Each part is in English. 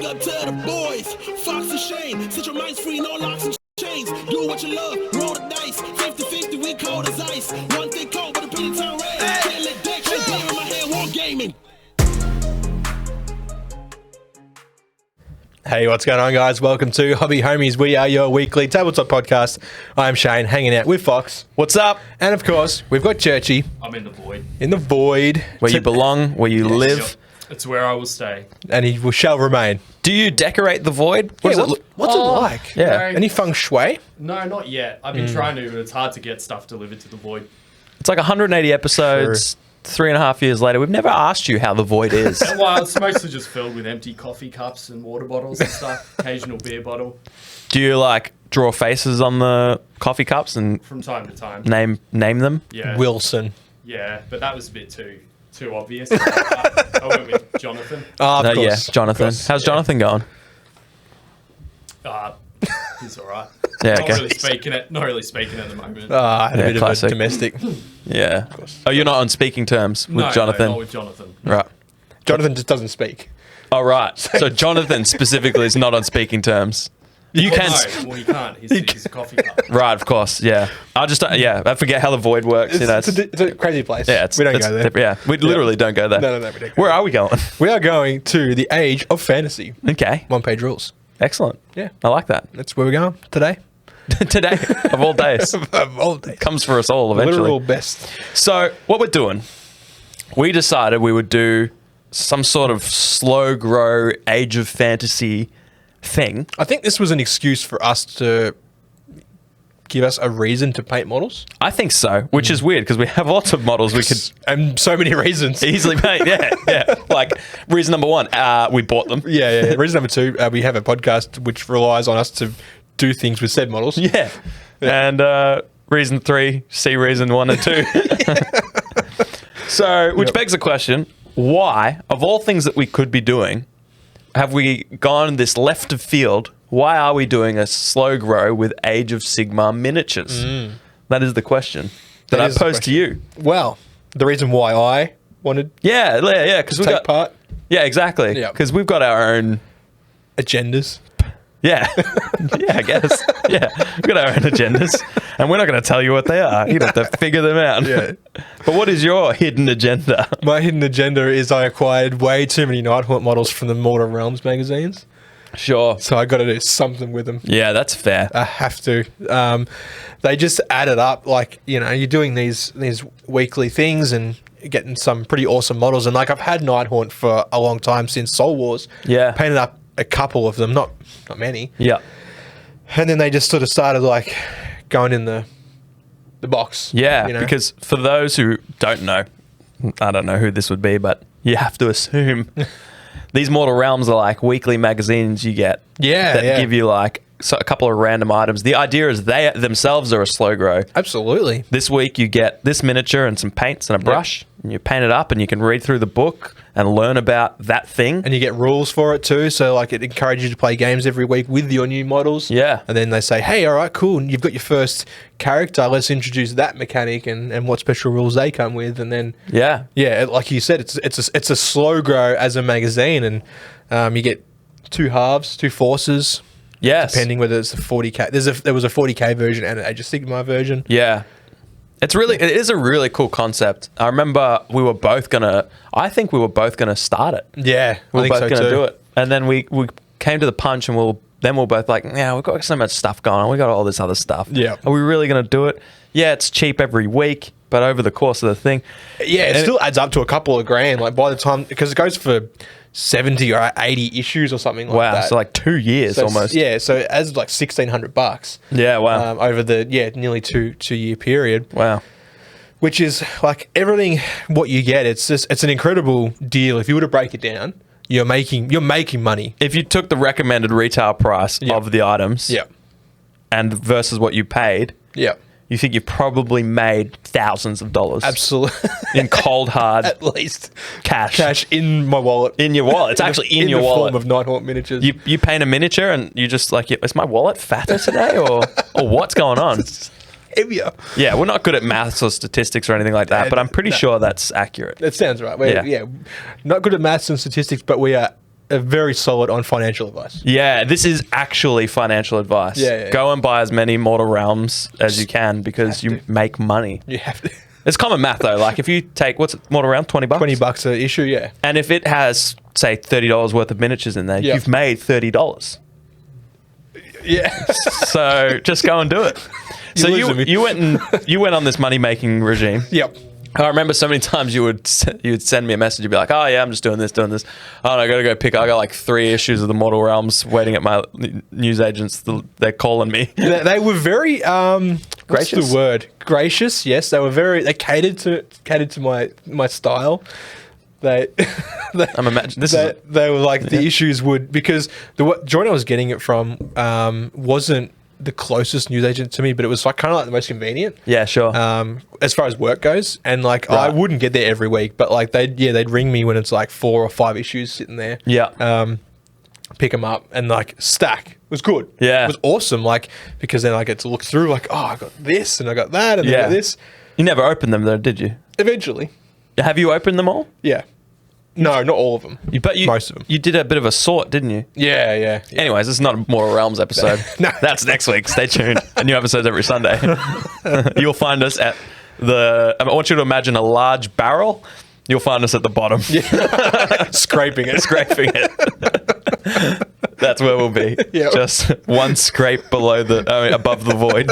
up to the boys. Fox and Shane, set your minds free, no locks and chains. Do what you love, roll the dice. 50-50, we cold as ice. One thing cold, but a penny turn red. Can't let that shit play in my head, war gaming. Hey, what's going on, guys? Welcome to Hobby Homies. We are your weekly tabletop podcast. I'm Shane, hanging out with Fox. What's up? And of course, we've got Churchy. I'm in the void. In the void. Where you belong, where you live. Yep. It's where I will stay. And he shall remain. Do you decorate the void? What's it like? Yeah. No. Any feng shui? No, not yet. I've been trying to, but it's hard to get stuff delivered to the void. It's like 180 episodes, 3.5 years later. We've never asked you how the void is. Well, it's mostly just filled with empty coffee cups and water bottles and stuff. Occasional beer bottle. Do you like draw faces on the coffee cups and From time to time. name them? Yeah. Wilson. Yeah, but that was a bit too obvious. I went with Jonathan. Oh, of course. Yeah, Jonathan. Of course, How's yeah. Jonathan going? He's all right. Yeah, Not okay. really speaking at the moment. I had a bit classic. of a domestic. Yeah. Oh, you're not on speaking terms with No, Jonathan? not with Jonathan. Right. Jonathan just doesn't speak. Oh, right. So Jonathan specifically is not on speaking terms. You Well, can... no, well, he can't. He's a coffee cup. Right, of course, yeah. I forget how the void works. It's a crazy place. Yeah, we don't go there. Yeah, we literally don't go there. No, we don't go Where there. are we going? We are going to the age of fantasy. Okay, OnePageRules. excellent. Yeah. I like that. That's where we're going today. Today, of all days, All day. comes for us all eventually. Literal best. So, what we're doing, we decided we would do some sort of slow grow age of fantasy thing. I think this was an excuse for us to give us a reason to paint models. I think so, which is weird because we have lots of models we could And so many reasons. easily paint. Yeah. Like, reason number one, we bought them. Yeah. Reason number two, we have a podcast which relies on us to do things with said models. Yeah. And reason three, see reason one and two. So, which begs the question, why, of all things that we could be doing, have we gone this left of field? Why are we doing a slow grow with Age of Sigmar miniatures? That is the question that I is the pose to you. Well, the reason why I wanted Yeah, because to we take got part, Yeah, exactly. Yeah. Because we've got our own. agendas. Yeah, yeah, I guess. Yeah, we've got our own agendas, and we're not going to tell you what they are. You have to figure them out. Yeah. But what is your hidden agenda? My hidden agenda is I acquired way too many Nighthaunt models from the Mortal Realms magazines. Sure. So I got to do something with them. Yeah, that's fair. I have to. They just added up. Like, you're doing these weekly things and getting some pretty awesome models. And like, I've had Nighthaunt for a long time, since Soul Wars. Yeah. Painted up a couple of them, not many. Yeah. And then they just sort of started like going in the box. Yeah, you know? because for those who don't know, I don't know who this would be, but you have to assume these Mortal Realms are like weekly magazines you get that give you like a couple of random items. The idea is they themselves are a slow grow. Absolutely. This week you get this miniature and some paints and a brush, and you paint it up, and you can read through the book and learn about that thing. And you get rules for it too. So like, it encourages you to play games every week with your new models. Yeah. And then they say, hey, all right, cool. You've got your first character. Let's introduce that mechanic and what special rules they come with. And then, Yeah. like you said, it's a slow grow as a magazine. And you get two halves, two forces, Yes. depending whether it's the 40K. There was a 40K version and an Age of Sigmar version. Yeah. It is a really cool concept. I remember I think we were both going to start it. Yeah, We I were think both so going to too. do it. And then we came to the punch, and we were both like, yeah, we've got so much stuff going on. We got all this other stuff. Yeah. Are we really going to do it? Yeah, it's cheap every week, but over the course of the thing. Yeah, it still adds up to a couple of grand. Like by the time, because it goes for 70 or 80 issues or something like Wow. that. So like 2 years So almost. Yeah, so as like $1,600. Yeah, wow. Over the nearly two year period. Wow. Which is like everything what you get. It's an incredible deal. If you were to break it down, you're making money. If you took the recommended retail price Yep. of the items Yeah, and versus what you paid, yeah, you think you've probably made thousands of dollars. absolutely. In cold, hard At least cash. in my wallet. In your wallet. It's actually in your the wallet. form of Nighthaunt miniatures. You paint a miniature and you just like, is my wallet fatter today or what's going on? Heavier. Yeah, we're not good at maths or statistics or anything like that, but I'm pretty sure that's accurate. That sounds right. We're, Yeah. Not good at maths and statistics, but we are very solid on financial advice. Yeah, this is actually financial advice. Yeah. Go and buy as many Mortal Realms as you can because you make money. You have to. It's common math though. Like if you take what's it, Mortal Realm, $20? $20 an issue, yeah. And if it has say $30 worth of miniatures in there, you've made $30. Yeah. So just go and do it. So you went on this money making regime. Yep. I remember so many times you would send me a message. You'd be like, "Oh yeah, I'm just doing this. Oh, no, I gotta go pick. I got like 3 issues of the Mortal Realms waiting at my newsagents. They're calling me." They were very gracious. What's the word? Gracious. Yes, they were very. They catered to my style. I'm imagining they were like the issues would because the joint I was getting it from wasn't the closest newsagent to me, but it was like kind of like the most convenient. Yeah, sure. As far as work goes, and like I wouldn't get there every week, but like they'd ring me when it's like 4 or 5 issues sitting there. Yeah. Pick them up and like stack. It was good. Yeah, it was awesome. Like because then I get to look through like, oh, I got this and I got that and I got this. You never opened them though, did you? Eventually. Have you opened them all? Yeah. No, not all of them. Most of them. You did a bit of a sort, didn't you? Yeah. Anyways, this is not a Mortal Realms episode. No. That's next week. Stay tuned. A new episode's every Sunday. You'll find us at I want you to imagine a large barrel. You'll find us at the bottom. Yeah. Scraping it. That's where we'll be. Yep. Just one scrape above the void.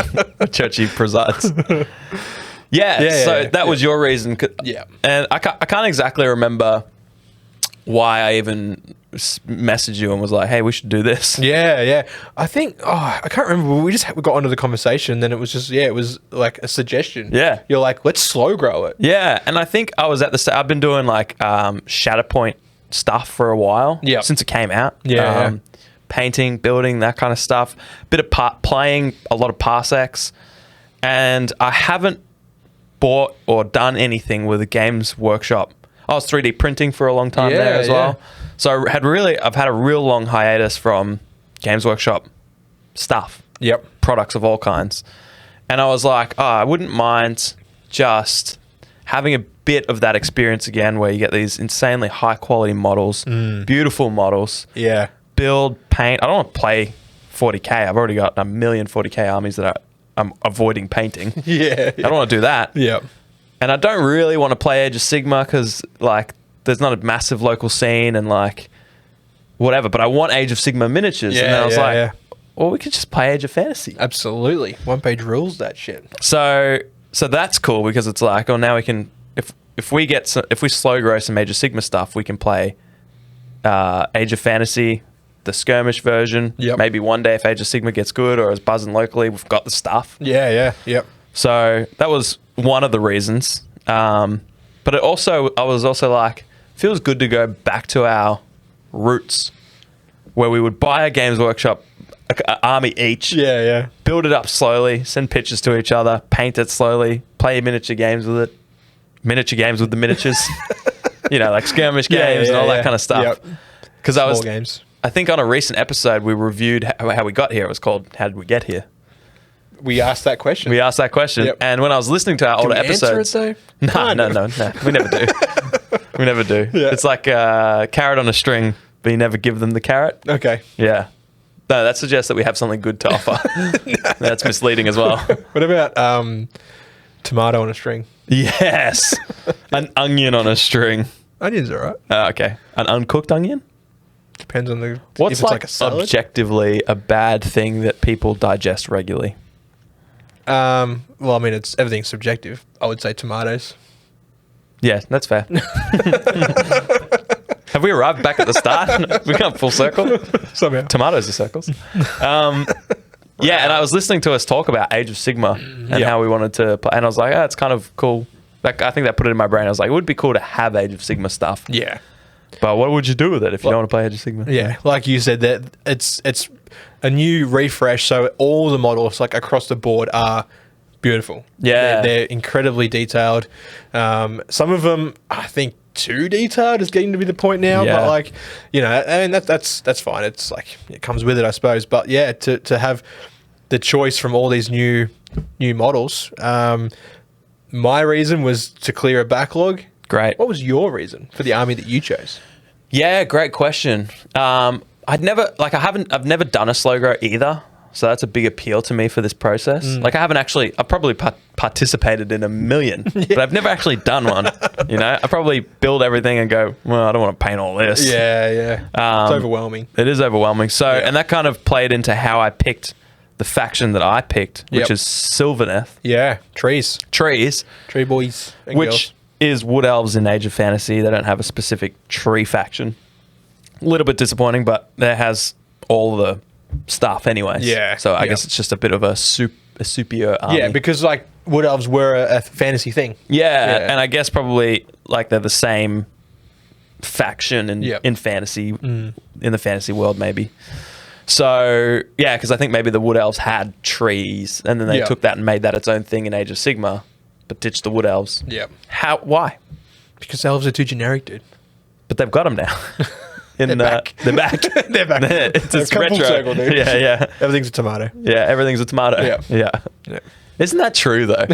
Churchy presides. That was your reason. Yeah. And I can't exactly remember why I even messaged you and was like, hey, we should do this. Yeah. I think, I can't remember. We got onto the conversation and then it was just, it was like a suggestion. Yeah. You're like, let's slow grow it. Yeah. And I think I was I've been doing like Shatterpoint stuff for a while. Yeah. Since it came out. Yeah. Painting, building, that kind of stuff. Bit of playing a lot of Parsecs. And I haven't bought or done anything with a Games Workshop. I was 3D printing for a long time there as well. So I've had a real long hiatus from Games Workshop stuff. Yep. Products of all kinds. And I was like, I wouldn't mind just having a bit of that experience again where you get these insanely high quality models, beautiful models. Yeah. Build, paint. I don't want to play 40K. I've already got a million 40K armies that I'm avoiding painting. I don't want to do that. Yeah. And I don't really want to play Age of Sigma because, like, there's not a massive local scene and, like, whatever. But I want Age of Sigma miniatures. And then I was like, well, we could just play Age of Fantasy. Absolutely. OnePageRules that shit. So that's cool because it's like, now we can, if we slow grow some Age of Sigma stuff, we can play Age of Fantasy, the skirmish version. Yep. Maybe one day if Age of Sigma gets good or is buzzing locally, we've got the stuff. Yep. So that was one of the reasons. But I was also like, feels good to go back to our roots where we would buy a Games Workshop an army each. Build it up slowly, send pictures to each other, paint it slowly, play miniature games with it. Miniature games with the miniatures. Like skirmish games and all that kind of stuff. Because I think on a recent episode we reviewed how we got here. It was called "How Did We Get Here?" We asked that question. Yep. And when I was listening to our older episodes, answer it though? No, we never do. We never do. Yeah. It's like a carrot on a string, but you never give them the carrot. Okay. Yeah. No, that suggests that we have something good to offer. That's misleading as well. What about tomato on a string? Yes. An onion on a string. Onions are right. Okay. An uncooked onion? Depends on the. What's if it's like a salad? Objectively a bad thing that people digest regularly? Well, I mean, everything's subjective. I would say tomatoes. Yeah, that's fair. Have we arrived back at the start? We come full circle. Somehow. Tomatoes are circles. And I was listening to us talk about Age of Sigma and how we wanted to play. And I was like, it's kind of cool. Like, I think that put it in my brain. I was like, it would be cool to have Age of Sigma stuff. Yeah. But what would you do with it if you don't want to play Age of Sigma? Yeah, like you said, that it's a new refresh, so all the models like across the board are beautiful. Yeah, they're incredibly detailed. Some of them, I think, too detailed is getting to be the point now. Yeah. But like, I mean that's fine. It's like it comes with it, I suppose. But yeah, to have the choice from all these new models. My reason was to clear a backlog. Great. What was your reason for the army that you chose? Yeah, great question. I've never done a slow grow either. So that's a big appeal to me for this process. Like I've probably participated in a million, but I've never actually done one. You know, I probably build everything and go, well, I don't want to paint all this. Yeah. It's overwhelming. It is overwhelming. So, and that kind of played into how I picked the faction that I picked, which is Sylvaneth. Yeah, trees. Tree boys and which girls. is Wood Elves in Age of Fantasy. They don't have a specific tree faction. A little bit disappointing, but there has all the stuff anyways. Yeah. So I guess it's just a bit of a superior army. Yeah, because like Wood Elves were a fantasy thing. Yeah, and I guess probably like they're the same faction in fantasy, in the fantasy world maybe. So, yeah, because I think maybe the Wood Elves had trees, and then they took that and made that its own thing in Age of Sigmar, but ditched the Wood Elves. Yeah. Why? Because elves are too generic, dude. But they've got them now. They're back. They're back. They're back. It's come full retro. circle, dude. Yeah. Everything's a tomato. Yeah, everything's a tomato. Yeah. Isn't that true, though?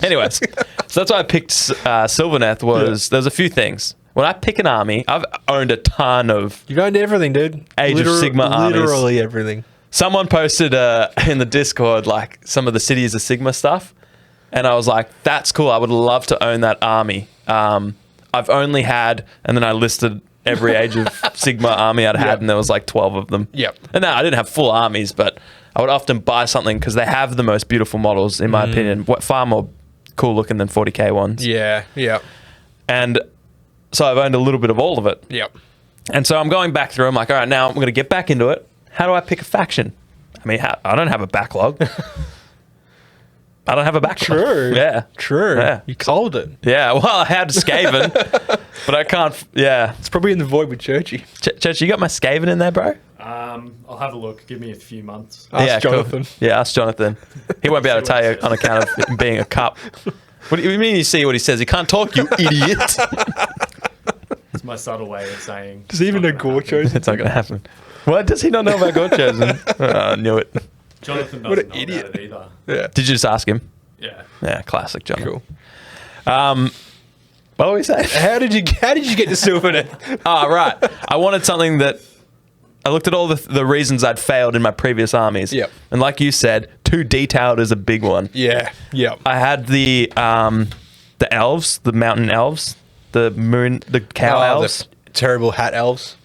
Anyways, so that's why I picked Sylvaneth there's a few things. When I pick an army, I've owned a ton of... You've owned everything, dude. Age of Sigmar armies. Literally everything. Someone posted in the Discord, like, some of the Cities of Sigmar stuff, and I was like, that's cool. I would love to own that army. I've only had... And then I listed every Age of Sigmar army I'd had, and there was like 12 of them. Yep. And no, I didn't have full armies, but I would often buy something because they have the most beautiful models, in my opinion. Far more cool looking than 40k ones. Yeah. And so I've owned a little bit of all of it. Yep. And so I'm going back through. I'm like, all right, now I'm going to get back into it. How do I pick a faction? I mean, I don't have a backlog. I don't have a backlog. True. Yeah. True. Yeah. You called it. Yeah. Well, I had Skaven, but I can't. Yeah. It's probably in the void with Churchy. Churchy, you got my Skaven in there, bro? I'll have a look. Give me a few months. Ask Jonathan. Cool. Yeah, ask Jonathan. He won't be able to tell you on account of him being a cup. What do you mean you see what he says? He can't talk, you idiot. It's my subtle way of saying... Does he even know Gore Chosen? It's not going to happen. What? Does he not know about God Chosen? I knew it. Jonathan What doesn't an know idiot. about it either. Yeah. Did you just ask him? Yeah. Yeah, classic Jonathan. Cool. What were we saying? How did you get to Sylvaneth? Right. I wanted something that... I looked at all the reasons I'd failed in my previous armies. Yep. And like you said, too detailed is a big one. Yeah. I had the elves, the mountain elves, the cow elves. The terrible hat elves.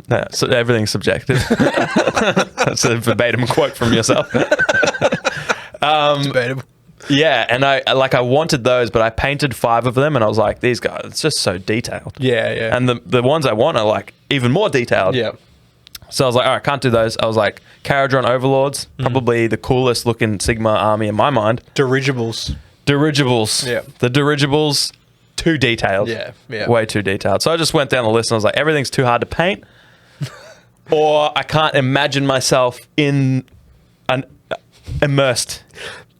No, so everything's subjective. That's a verbatim quote from yourself. Debatable. Yeah, and I wanted those, but I painted 5 of them, and I was like, these guys, it's just so detailed. Yeah. And the ones I want are like even more detailed. Yeah. So I was like, all right, can't do those. I was like, Caradron Overlords, probably the coolest looking Sigma army in my mind. Dirigibles. Yeah. The dirigibles, too detailed. Yeah. Way too detailed. So I just went down the list and I was like, everything's too hard to paint, or I can't imagine myself immersed.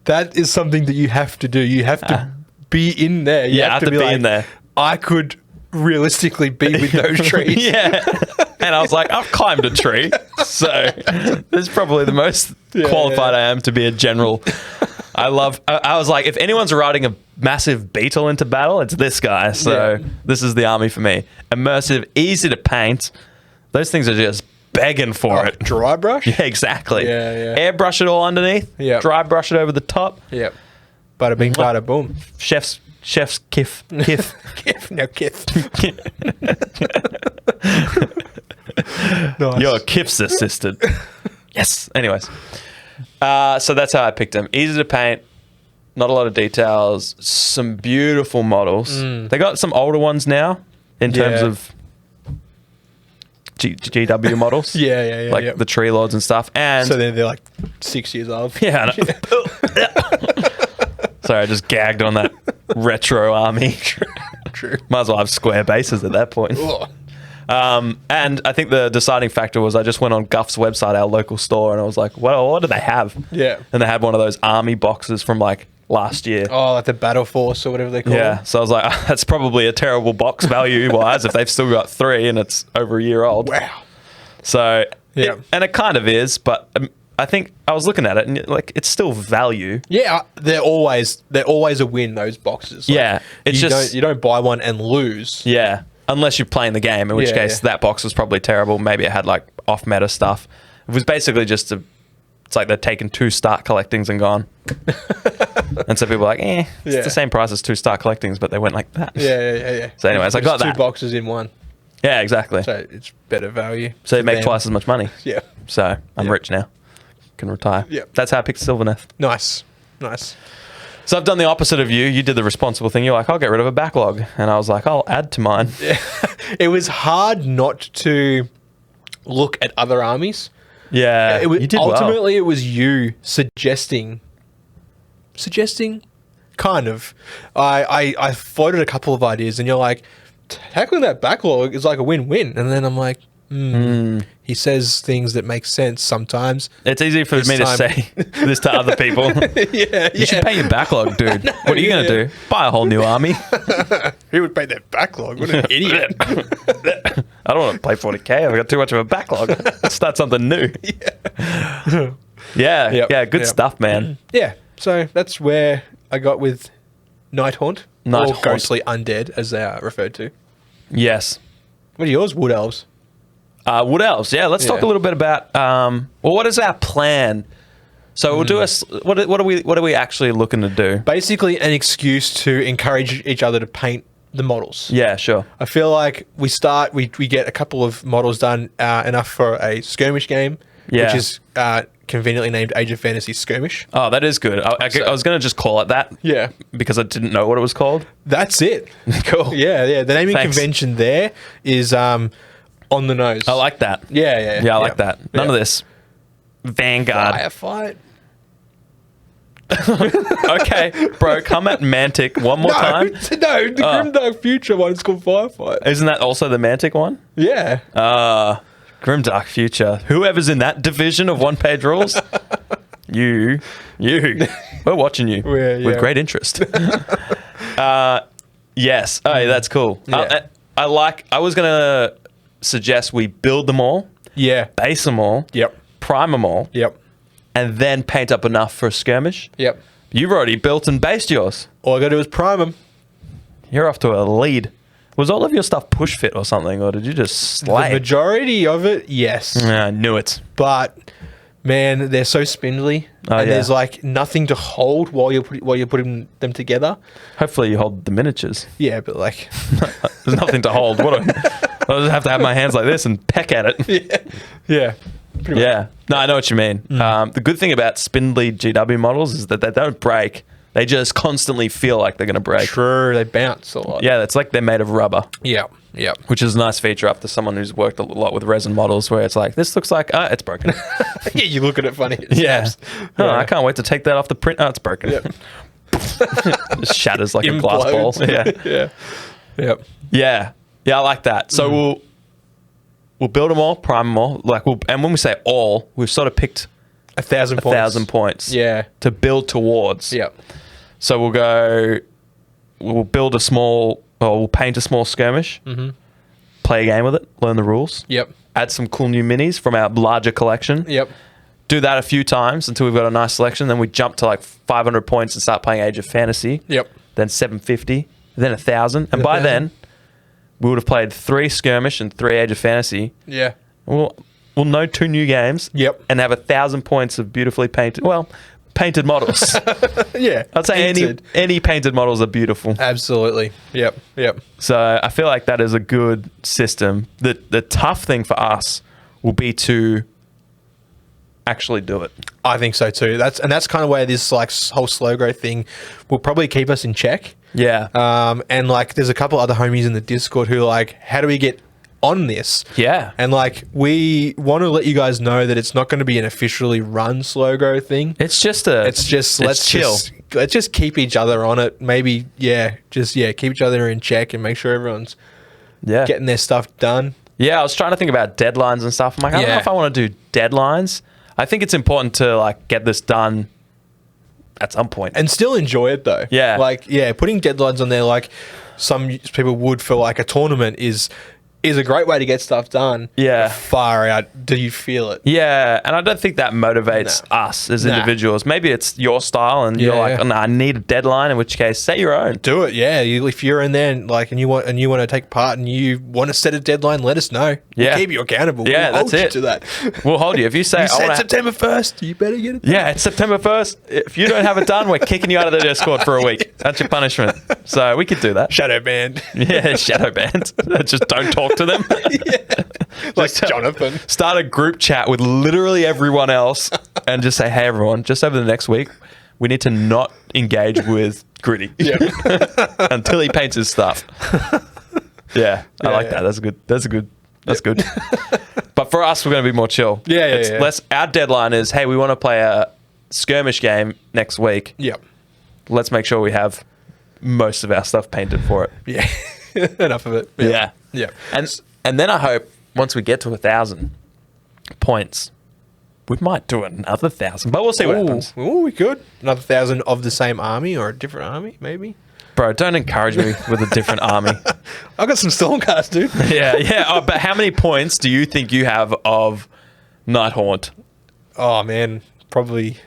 That is something that you have to do. You have to be in there. You I have to be like, in there. I could realistically be with those trees. Yeah. And I was like, I've climbed a tree. So this is probably the most qualified I am to be a general. I was like, if anyone's riding a massive beetle into battle, it's this guy. So this is the army for me. Immersive, easy to paint. Those things are just begging for it. Dry brush? Yeah, exactly. Yeah. Airbrush it all underneath. Yeah. Dry brush it over the top. Yeah. Bada bing, bada boom. Chef's kiff. Kith. No, kith. Nice. Your kiff's assisted. Yes. Anyways. So that's how I picked them. Easy to paint. Not a lot of details. Some beautiful models. They got some older ones now in terms of GW models. Yeah. Like the tree lords and stuff. And so they're like 6 years old. yeah. I know. Sorry, I just gagged on that retro army. True. Might as well have square bases at that point. And I think the deciding factor was I just went on Guff's website, our local store, and I was like, well, what do they have? Yeah. And they had one of those army boxes from like last year. Oh, like the Battle Force or whatever they call it. So I was like, that's probably a terrible box value-wise if they've still got 3 and it's over a year old. Wow. So, Yeah. and it kind of is, but I think I was looking at it and like it's still value. Yeah, they're always a win, those boxes. Like, Yeah. It's you don't buy one and lose. Yeah. unless you're playing the game, in which case that box was probably terrible. Maybe it had like off meta stuff. It was basically just it's like they're taking 2 start collectings and gone. And so people are like, it's the same price as 2 start collectings, but they went like that. Yeah. So anyways, I got that. 2 boxes in one. Yeah, exactly. So it's better value. So you make twice as much money. Yeah. So I'm rich now. Can retire. Yeah. That's how I picked Sylvaneth. Nice. So I've done the opposite of you. You did the responsible thing. You're like, I'll get rid of a backlog. And I was like, I'll add to mine. Yeah. It was hard not to look at other armies. Yeah. You did ultimately, well. it was you suggesting, kind of. I floated a couple of ideas, and you're like, tackling that backlog is like a win-win. And then I'm like, he says things that make sense sometimes. It's easy for me to say this to other people. You should pay your backlog, dude. What are you going to do? Buy a whole new army? Who would pay their backlog? What an idiot. I don't want to play 40k. I've got too much of a backlog. Let's start something new. Good stuff, man. Yeah, so that's where I got with Night Haunt. Or Ghostly Undead, as they are referred to. Yes. What are yours? Wood Elves. Wood Elves, let's talk a little bit about what is our plan? So we'll do what are we actually looking to do? Basically an excuse to encourage each other to paint the models. Yeah, sure. I feel like we get a couple of models done, enough for a skirmish game, which is conveniently named Age of Fantasy Skirmish. Oh, that is good. I was going to just call it that. Yeah. Because I didn't know what it was called. That's it. Cool. Yeah. The naming convention there is on the nose. I like that. Yeah, I like that. None of this Vanguard. Firefight. Okay, bro, come at Mantic one more time. No, the Grimdark Future one is called Firefight. Isn't that also the Mantic one? Yeah. Grimdark Future. Whoever's in that division of OnePageRules, you, we're watching you with great interest. Yes. Oh, that's cool. Yeah. I was going to suggest we build them all. Yeah. Base them all. Yep. Prime them all. Yep. And then paint up enough for a skirmish. Yep. You've already built and based yours. All I got to do is prime them. You're off to a lead. Was all of your stuff push fit or something, or did you just slay? The majority of it, yes. Yeah, I knew it. But man, they're so spindly, and there's like nothing to hold while you're putting them together. Hopefully, you hold the miniatures. Yeah, but like, there's nothing to hold. I'll just have to have my hands like this and peck at it. Yeah. Yeah. No, I know what you mean. The good thing about spindly GW models is that they don't break. They just constantly feel like they're going to break. True, they bounce a lot. Yeah, it's like they're made of rubber. Yeah. Which is a nice feature after someone who's worked a lot with resin models where it's like, this looks like, it's broken. Yeah, you look at it funny. I can't wait to take that off the print. Oh, it's broken. Yep. Just shatters like a glass ball. Yeah, I like that. So we'll build them all, prime them all. And when we say all, we've sort of picked 1,000 points. 1,000 points. Yeah. To build towards. Yep. So we'll build we'll paint a small skirmish, play a game with it, learn the rules. Yep. Add some cool new minis from our larger collection. Yep. Do that a few times until we've got a nice selection. Then we jump to like 500 points and start playing Age of Fantasy. Yep. Then 750, then 1,000. And by then, we would have played 3 skirmish and 3 Age of Fantasy. Yeah. We'll know 2 new games. Yep. And have 1,000 points of beautifully painted models. Yeah. I'd say any painted models are beautiful. Absolutely. Yep. So I feel like that is a good system. The tough thing for us will be to actually do it. I think so too. That's kind of where this like whole slow growth thing will probably keep us in check. Yeah. And like there's a couple other homies in the Discord who are like, how do we get on this? Yeah. And like we want to let you guys know that it's not going to be an officially run slow growth thing. Let's chill. Let's just keep each other on it. Maybe keep each other in check and make sure everyone's getting their stuff done. Yeah, I was trying to think about deadlines and stuff. I'm like, I don't know if I want to do deadlines. I think it's important to like get this done at some point and still enjoy it though. Yeah. Like, putting deadlines on there, like some people would for like a tournament is is a great way to get stuff done. Yeah. Far out. Do you feel it? Yeah, and I don't think that motivates us as individuals. Maybe it's your style, and you're like, oh, no, I need a deadline. In which case, set your own. Do it. Yeah. If you're in there and you want to take part and you want to set a deadline, let us know. We'll keep you accountable. Yeah, we'll that's it. To that. We'll hold you if you say you said September 1st. You better get it done. Yeah, it's September 1st. If you don't have it done, we're kicking you out of the Discord for a week. That's your punishment. So we could do that. Shadow banned. Yeah, shadow banned. Just don't talk to them. Like Jonathan. Start a group chat with literally everyone else and just say, hey, everyone, just over the next week, we need to not engage with Gritty until he paints his stuff. I like that. That's good. But for us, we're going to be more chill. Our deadline is, hey, we want to play a skirmish game next week. Yep. Let's make sure we have most of our stuff painted for it. Yeah. Enough of it. Yeah. And then I hope once we get to 1,000 points, we might do another 1,000, but we'll see what happens. Oh, we could. Another 1,000 of the same army or a different army, maybe. Bro, don't encourage me with a different army. I've got some Stormcast, dude. Yeah. Oh, but how many points do you think you have of Nighthaunt? Oh, man. Probably.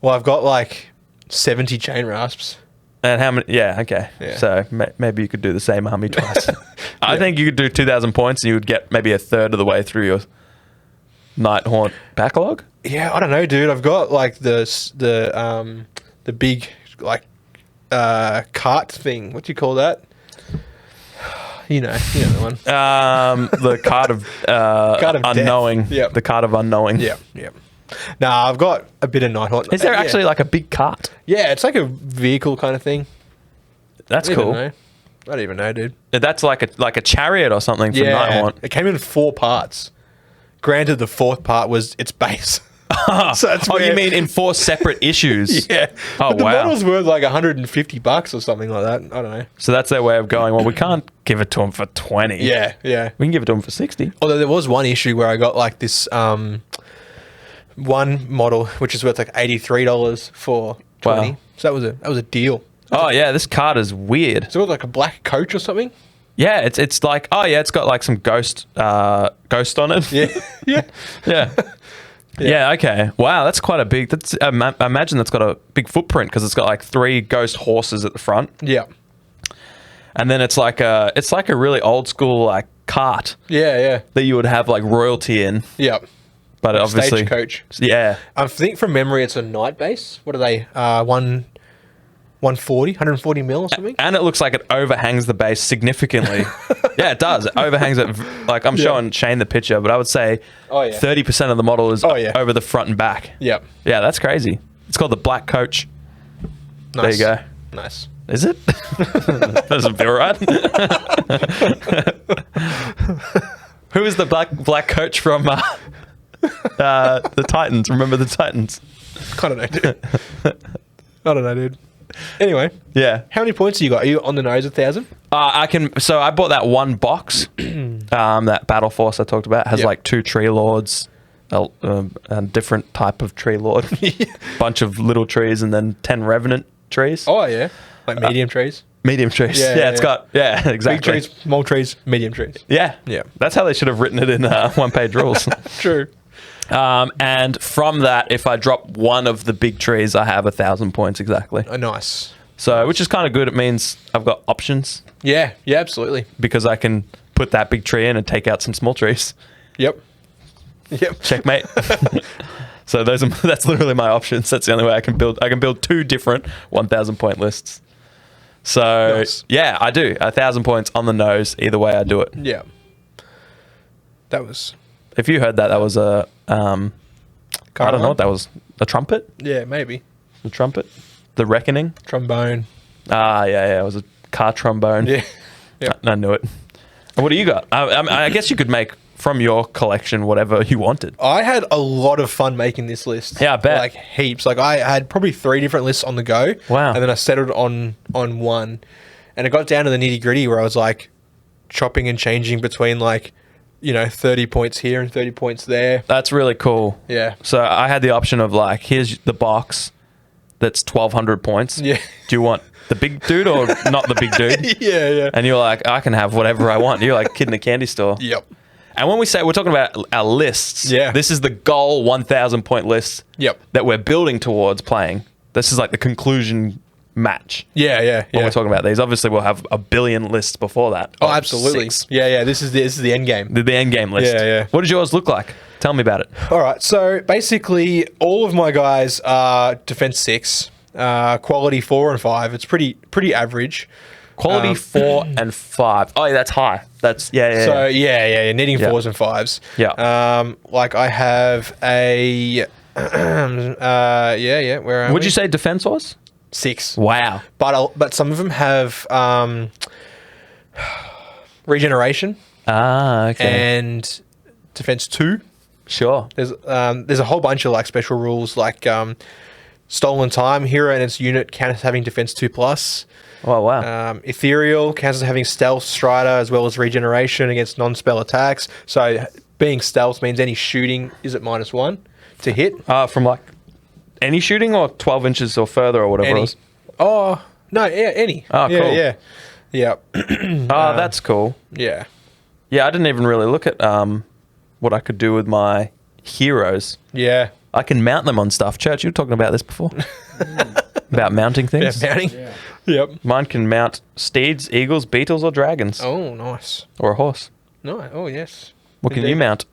Well, I've got like 70 chain rasps. And how many? Yeah, okay. Yeah. So maybe you could do the same army twice. I think you could do 2,000 points and you would get maybe a third of the way through your Nighthaunt backlog. Yeah, I don't know, dude. I've got like the big like cart thing. What do you call that? You know the one. The card of unknowing. Yep. The card of unknowing. Yeah. Nah, I've got a bit of Nighthaunt. Is there actually like a big cart? Yeah, it's like a vehicle kind of thing. That's cool. I don't even know, dude. That's like a chariot or something from Nighthaunt. It came in 4 parts. Granted, the 4th part was its base. So you mean in 4 separate issues? Yeah. Oh, but the wow. model's worth like $150 or something like that. I don't know. So that's their way of going, well, we can't give it to them for 20. Yeah. We can give it to them for 60. Although there was one issue where I got like this one model, which is worth like $83 for 20. Wow. So that was a deal. This card is weird. So it was like a black coach or something? Yeah, it's like, it's got like some ghost on it. Yeah. Yeah, okay. Wow, that's quite a big... I imagine that's got a big footprint because it's got like 3 ghost horses at the front. Yeah. And then it's like a really old school like cart. Yeah. That you would have like royalty in. Yeah. But obviously... Stagecoach. Yeah. I think from memory it's a night base. What are they? 140 mil or something? And it looks like it overhangs the base significantly. Yeah, it does. It overhangs it. Like I'm showing Shane the picture, but I would say 30% of the model is over the front and back. Yep. Yeah, that's crazy. It's called the Black Coach. Nice. There you go. Nice. Is it? Doesn't feel right. Who is the black coach from the Titans? Remember the Titans? I don't know, dude. Anyway, how many points have you got? Are you on the nose 1,000? So I bought that one box. That Battle Force I talked about has like 2 tree lords, a different type of tree lord, bunch of little trees, and then 10 revenant trees. Oh yeah, like medium trees. Medium trees. Yeah, it's got exactly. Big trees, small trees, medium trees. Yeah. That's how they should have written it in OnePageRules. True. And from that, if I drop one of the big trees, I have 1,000 points exactly. Oh, nice. So, which is kind of good. It means I've got options. Yeah, absolutely. Because I can put that big tree in and take out some small trees. Yep. Checkmate. So that's literally my options. That's the only way I can build. I can build 2 different 1,000 point lists. So nice. Yeah, I do 1,000 points on the nose. Either way, I do it. Yeah. That was. If you heard that was a, I don't know what that was. A trumpet? Yeah, maybe. The trumpet? The Reckoning? Trombone. Yeah. It was a car trombone. Yeah. I knew it. And what do you got? I guess you could make from your collection whatever you wanted. I had a lot of fun making this list. Yeah, I bet. Like heaps. Like I had probably 3 different lists on the go. Wow. And then I settled on one. And it got down to the nitty gritty where I was like chopping and changing between like, 30 points here and 30 points there. That's really cool. Yeah. So I had the option of like, here's the box. that's 1,200 points. Yeah. Do you want the big dude or not the big dude? Yeah. And you're like, I can have whatever I want. You're like a kid in a candy store. Yep. And when we say we're talking about our lists, Yeah. this is the goal 1,000 point list Yep. that we're building towards playing. This is like the conclusion match. Yeah. When we're talking about these, obviously we'll have a billion lists before that. Oh, absolutely. 6. Yeah. This is the end game. The end game list. Yeah. What did yours look like? Tell me about it. All right. So basically, all of my guys are defense 6, quality 4 and 5. It's pretty average. Quality 4 and 5. Oh, yeah, that's high. That's So needing Yeah. 4s and 5s. Yeah. Like I have a where am Would we? you say defense was? 6. Wow. But some of them have regeneration Okay. and defense 2. Sure. There's a whole bunch of like special rules like stolen time. Hero and its unit counts as having defense 2+. Oh, wow. Ethereal counts as having stealth, strider, as well as regeneration against non-spell attacks. So being stealth means any shooting is at -1 to hit. From like any shooting or 12 inches or further or whatever it Any. was? Oh no, yeah, any. Oh, yeah, cool. Yeah. Oh, that's cool. Yeah. Yeah, I didn't even really look at what I could do with my heroes. Yeah. I can mount them on stuff. Church, you were talking about this before. About mounting things. Mounting. Yeah. Yep. Mine can mount steeds, eagles, beetles, or dragons. Oh, nice. Or a horse. No. Oh, yes. What can you Indeed. mount?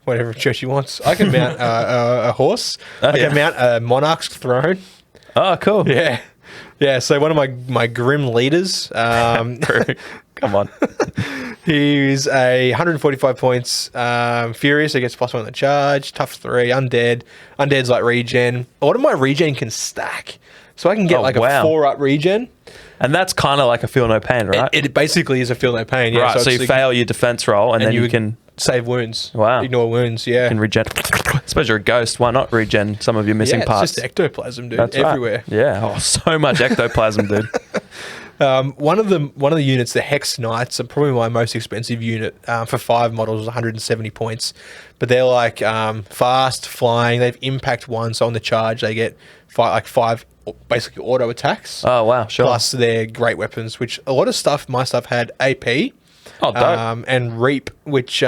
Whatever Churchy wants. I can mount a horse. Oh, I yeah. can mount a monarch's throne. Oh, cool. Yeah. Yeah. So one of my grim leaders. Come on. He's a 145 points. Furious, so he gets +1 on the charge. Tough 3. Undead. Undead's like regen. A lot of my regen can stack. So I can get Oh, like wow. a 4-up regen. And that's kind of like a feel no pain, right? It basically is a feel no pain. Yeah. right. So you it's fail your defense roll and then you can save wounds. Wow. Ignore wounds. Yeah. regen. I suppose you're a ghost. Why not regen some of your missing yeah, parts? it's just ectoplasm, dude. That's right. Everywhere. Yeah. Oh, so much ectoplasm, dude. One of the units, the Hex Knights, are probably my most expensive unit. For 5 models, 170 points. But they're like fast, flying. They've impact 1, so on the charge they get 5 basically auto attacks. Oh, wow. Sure. Plus they're great weapons, which a lot of stuff, my stuff had AP. Oh, dope. And Reap, which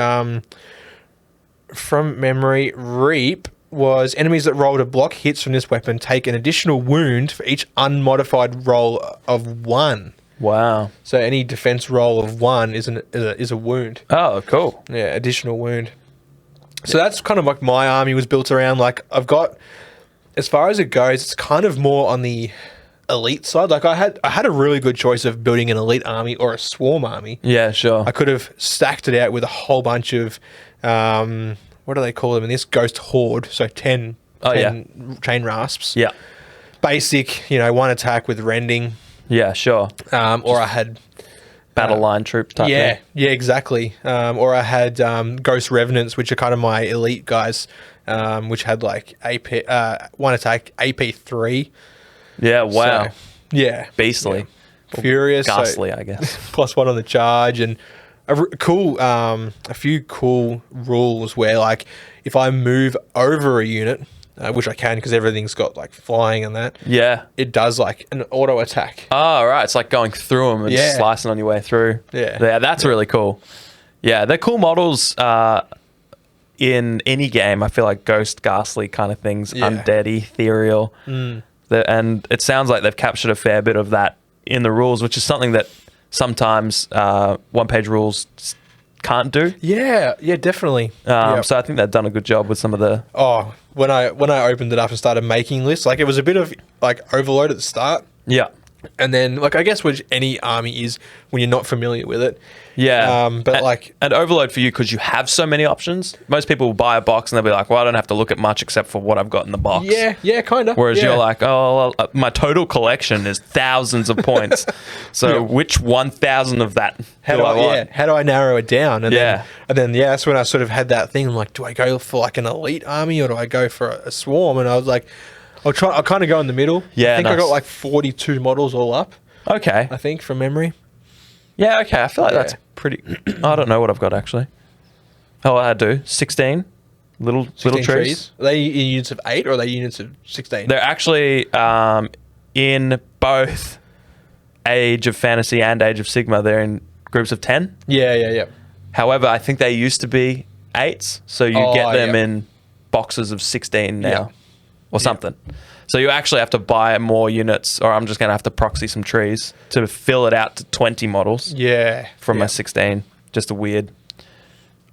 from memory, Reap was enemies that rolled a block hits from this weapon take an additional wound for each unmodified roll of 1. Wow. So any defense roll of 1 is a wound. Oh, cool. Yeah, additional wound. So that's kind of like my army was built around. Like I've got, as far as it goes, it's kind of more on the elite side. Like I had a really good choice of building an elite army or a swarm army. Yeah, sure. I could have stacked it out with a whole bunch of, what do they call them in this? Ghost Horde. So 10 chain rasps. Yeah. Basic, 1 attack with rending. Yeah, sure. Or I had... Battle line troop type Yeah, thing. yeah, exactly. Or I had Ghost Revenants, which are kind of my elite guys, which had like AP, 1 attack, AP 3. Yeah, wow. So, yeah. Beastly. Yeah. Furious. so Ghastly, I guess. +1 on the charge, and a few cool rules where like if I move over a unit, which I can because everything's got like flying and that, Yeah. it does like an auto attack. Oh, right. It's like going through them and Yeah. slicing on your way through. Yeah. That's really cool. Yeah, they're cool models in any game. I feel like Ghost, Ghastly kind of things, Yeah. Undead, Ethereal. And it sounds like they've captured a fair bit of that in the rules, which is something that sometimes OnePageRules can't do. Yeah, definitely. Yep. So I think they've done a good job with some of the... Oh, when I opened it up and started making lists, like it was a bit of like overload at the start, Yeah. and then like I guess which any army is when you're not familiar with it. Yeah. But and, like and overload for you because you have so many options. Most people will buy a box and they'll be like, well, I don't have to look at much except for what I've got in the box. yeah, kind of. Whereas you're like, oh, well, my total collection is thousands of points. So which 1,000 of that how do I want? Yeah, how do I narrow it down? And Yeah. then that's when I sort of had that thing. I'm like, do I go for like an elite army or do I go for a swarm? And I was like, I'll kind of go in the middle. Yeah, I think I nice. got like 42 models all up. Okay. I think from memory. Yeah, okay. I feel like that's Yeah. pretty... I don't know what I've got, actually. Oh, I do. 16? little trees. Are they in units of 8 or are they units of 16? They're actually in both Age of Fantasy and Age of Sigma. They're in groups of 10. Yeah. However, I think they used to be 8s, so you get them in boxes of 16 now or something. So you actually have to buy more units, or I'm just going to have to proxy some trees to fill it out to 20 models. Yeah. From my 16. Just a weird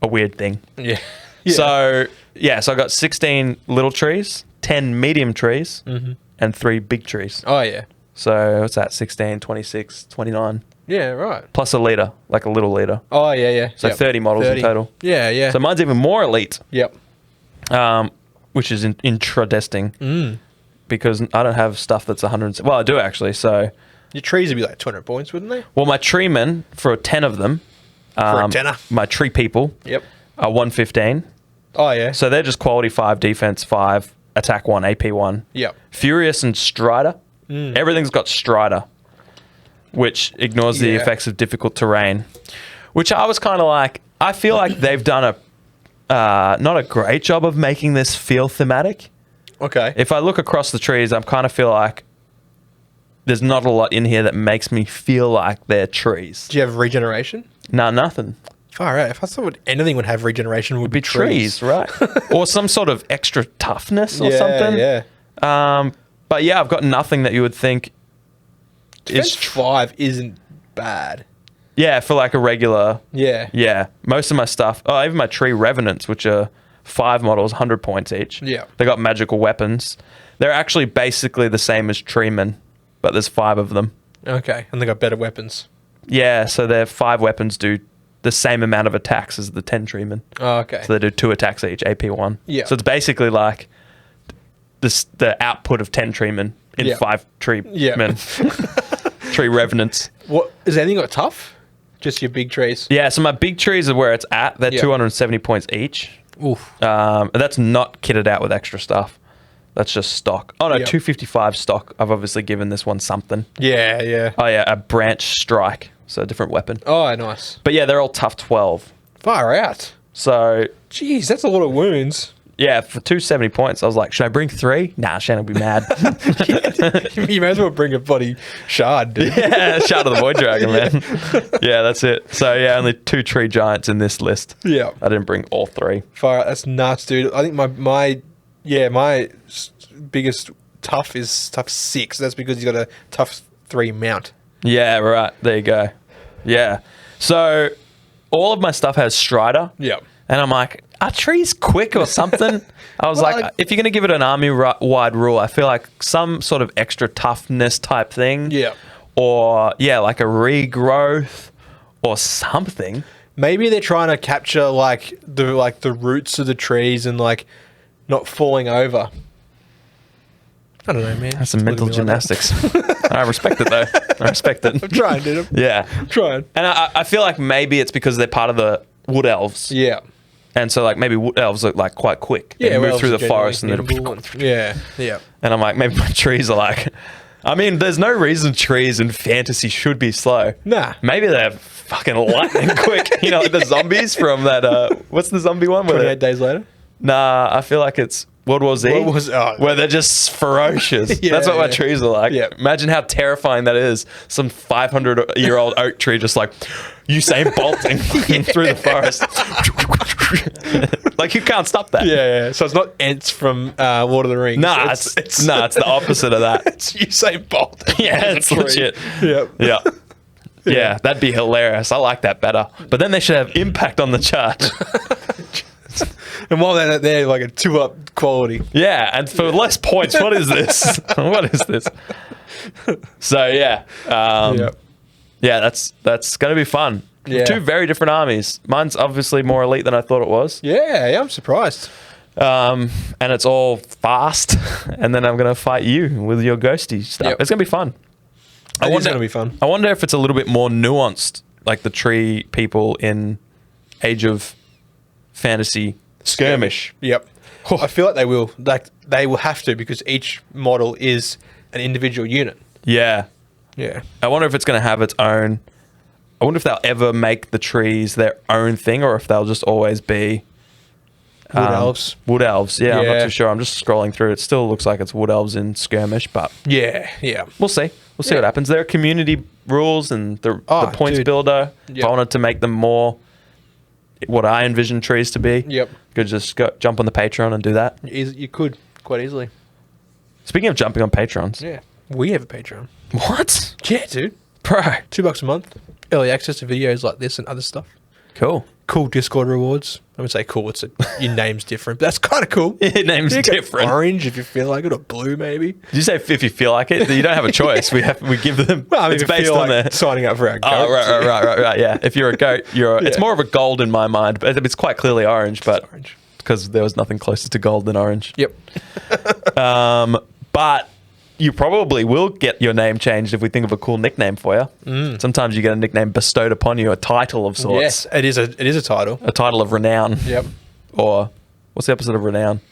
thing. Yeah. So I got 16 little trees, 10 medium trees, and 3 big trees. Oh, yeah. So what's that? 16, 26, 29. Yeah, right. Plus a leader, like a little leader. Oh, yeah. So 30 models in total. Yeah. So mine's even more elite. Yep. Which is interesting. Because I don't have stuff that's 100. Well, I do actually. So your trees would be like 200 points, wouldn't they? Well, my tree men, for 10 of them. For a tenner. My tree people. Yep. Are 115. Oh, yeah. So they're just quality 5, defense 5, attack 1, AP 1. Yep. Furious and Strider. Everything's got Strider, which ignores the effects of difficult terrain. Which I was kind of like, I feel like they've done not a great job of making this feel thematic. Okay. If I look across the trees, I kind of feel like there's not a lot in here that makes me feel like they're trees. Do you have regeneration? No, nothing. Far out. If I thought anything would have regeneration, would be trees, right? Or some sort of extra toughness or something. Yeah. But yeah, I've got nothing that you would think Defense 5 isn't bad. Yeah, for like a regular. Yeah. Yeah. Most of my stuff, even my tree revenants, which are 5 models, 100 points each. Yeah. They got magical weapons. They're actually basically the same as treemen, but there's 5 of them. Okay. And they got better weapons. Yeah, so their 5 weapons do the same amount of attacks as the 10 treemen. Oh, okay. So they do 2 attacks each, AP 1. Yeah. So it's basically like the output of 10 treemen in 5 treemen. Tree revenants. What is anything got tough? Just your big trees. Yeah, so my big trees are where it's at. They're 270 points each. Oof. And that's not kitted out with extra stuff. That's just stock. Oh no, 255 stock. I've obviously given this one something. Yeah. Oh yeah, a branch strike. So a different weapon. Oh, nice. But yeah, they're all tough 12. Far out. So jeez, that's a lot of wounds. Yeah, for 270 points, I was like, should I bring 3? Nah, Shannon will be mad. You may as well bring a bloody shard, dude. Yeah, Shard of the Void Dragon, man. Yeah, that's it. So yeah, only 2 tree giants in this list. Yeah. I didn't bring all 3. Far out. That's nuts, dude. I think my biggest tough is tough 6. That's because he's got a tough 3 mount. Yeah, right. There you go. Yeah. So all of my stuff has Strider. Yeah. And I'm like, are trees quick or something? I was like, if you're going to give it an army-wide rule, I feel like some sort of extra toughness type thing. Yeah. Or, like a regrowth or something. Maybe they're trying to capture the roots of the trees and like not falling over. I don't know, man. That's some mental gymnastics. I respect it, though. I respect it. I'm trying, dude. Yeah. I'm trying. And I feel like maybe it's because they're part of the wood elves. Yeah. And so, like, maybe wood elves are, like, quite quick. Yeah, they move through the forest and then... Yeah. And I'm like, maybe my trees are like... I mean, there's no reason trees in fantasy should be slow. Nah. Maybe they're fucking lightning quick. You know, like the zombies from that... what's the zombie one? 28 Days Later? Nah, I feel like it's World War Z, where they're just ferocious. That's what my trees are like. Yeah. Imagine how terrifying that is. Some 500-year-old oak tree just like Usain bolting through the forest. Like, you can't stop that. Yeah. So it's not Ents from Lord of the Rings. Nah, it's the opposite of that. It's Usain Bolt. Yeah, it's legit. Yeah. Yeah, that'd be hilarious. I like that better. But then they should have impact on the charge. And while they're like a 2-up quality. Yeah, and for less points, what is this? What is this? So yeah, that's gonna be fun. Yeah. 2 very different armies. Mine's obviously more elite than I thought it was. Yeah, I'm surprised. And it's all fast. And then I'm gonna fight you with your ghosty stuff. Yep. It's gonna be fun. It's gonna be fun. I wonder if it's a little bit more nuanced, like the tree people in Age of Fantasy Skirmish. Yep. I feel like they will. Like they will have to, because each model is an individual unit. Yeah. Yeah. I wonder if it's going to have its own... I wonder if they'll ever make the trees their own thing, or if they'll just always be Wood Elves. Wood Elves, yeah, I'm not too sure. I'm just scrolling through. It still looks like it's Wood Elves in Skirmish, but... Yeah. We'll see. We'll see what happens. There are community rules and the points builder. If I wanted to make them more what I envision trees to be, could just jump on the Patreon and do that. You could, quite easily. Speaking of jumping on Patrons. Yeah. We have a Patreon. What? Yeah, dude. Bro. $2 a month. Early access to videos like this and other stuff. Cool Discord rewards. I would say cool. Your name's different, but that's kind of cool. Your name's different. Orange if you feel like it, or blue maybe. Did you say if you feel like it? You don't have a choice. We give them. Well, I mean, it's based on their signing up for our goat. Oh, right. Yeah. If you're a goat, it's more of a gold in my mind, but it's quite clearly orange. But orange because there was nothing closer to gold than orange. Yep. But you probably will get your name changed if we think of a cool nickname for you. Sometimes you get a nickname bestowed upon you, a title of sorts. Yes, it is a title. A title of renown. Yep. Or what's the opposite of renown?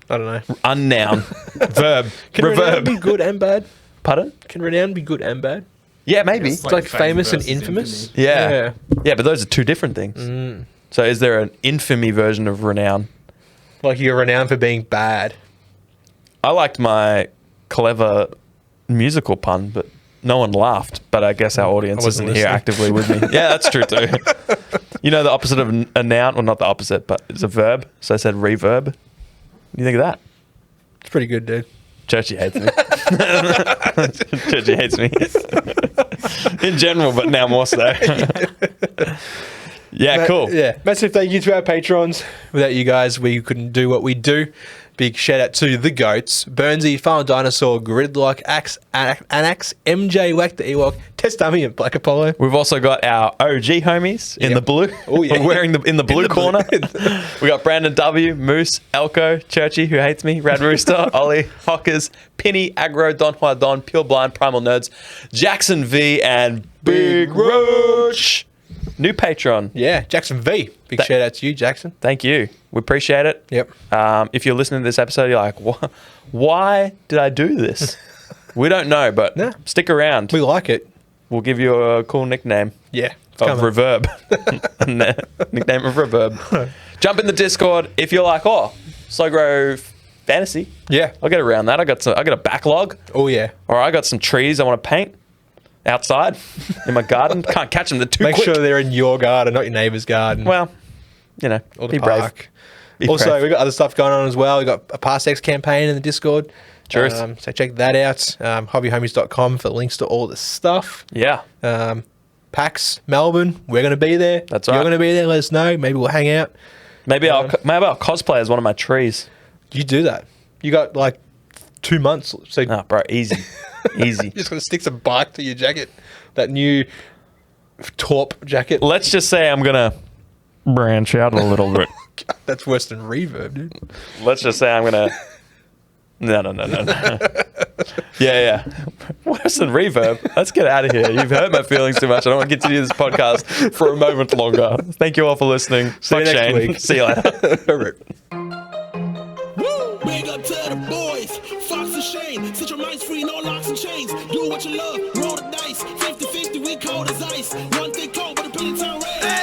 I don't know. Unnoun. Verb. Can Reverb. renown be good and bad? Pardon? Can renown be good and bad? Yeah, maybe. It's like famous and infamous. Yeah, but those are two different things. So is there an infamy version of renown? Like you're renowned for being bad. I liked my clever musical pun, but no one laughed. But I guess our audience isn't here actively with me. Yeah, that's true too. You know the opposite of a noun? Well, not the opposite, but it's a verb. So I said reverb. What do you think of that? It's pretty good, dude. Churchy hates me. Churchy hates me. In general, but now more so. Yeah, cool. Yeah. Massive thank you to our patrons. Without you guys, we couldn't do what we do. Big shout out to the goats: Burnsy, Final Dinosaur, Gridlock, Axe, Anax, MJ, Whack the Ewok, Test Dummy, and Black Apollo. We've also got our OG homies in the blue. Oh yeah, we're wearing in the blue corner. We got Brandon W, Moose, Elko, Churchy, who hates me, Rad Rooster, Ollie, Hockers, Penny, Aggro, Don Hua Don, Pure Blind, Primal Nerds, Jackson V, and Big Roach. New patron. Yeah, Jackson V. Big shout out to you, Jackson. Thank you. We appreciate it. Yep. If you're listening to this episode, you're like, why did I do this? We don't know, but stick around. We like it. We'll give you a cool nickname. Yeah. Of Reverb. Nickname of Reverb. Jump in the Discord if you're like, Slowgrow Fantasy. Yeah. I'll get around that. I got a backlog. Oh, yeah. Or I got some trees I want to paint. Outside in my garden. Can't catch them. They're too quick. Make sure they're in your garden, not your neighbour's garden. Well, or the be park. Brave. Also, we've got other stuff going on as well. We've got a Past X campaign in the Discord. Truth. So check that out. Hobbyhomies.com for links to all the stuff. Yeah. PAX Melbourne. We're going to be there. That's right. You're going to be there. Let us know. Maybe we'll hang out. Maybe I'll cosplay as one of my trees. You do that. You got like 2 months. So bro, easy. Easy. You're just going to stick some bark to your jacket. That new taupe jacket. Let's just say I'm going to branch out a little bit. That's worse than reverb, dude. Let's just say I'm going to... No. Yeah. Worse than reverb. Let's get out of here. You've hurt my feelings too much. I don't want to continue this podcast for a moment longer. Thank you all for listening. See you next week. See you later. Big up to the boys, Fox and Shane. Set your minds free, no locks and chains. Do what you love, roll the dice. 50-50, we cold as ice. One thing cold, but a penny town red.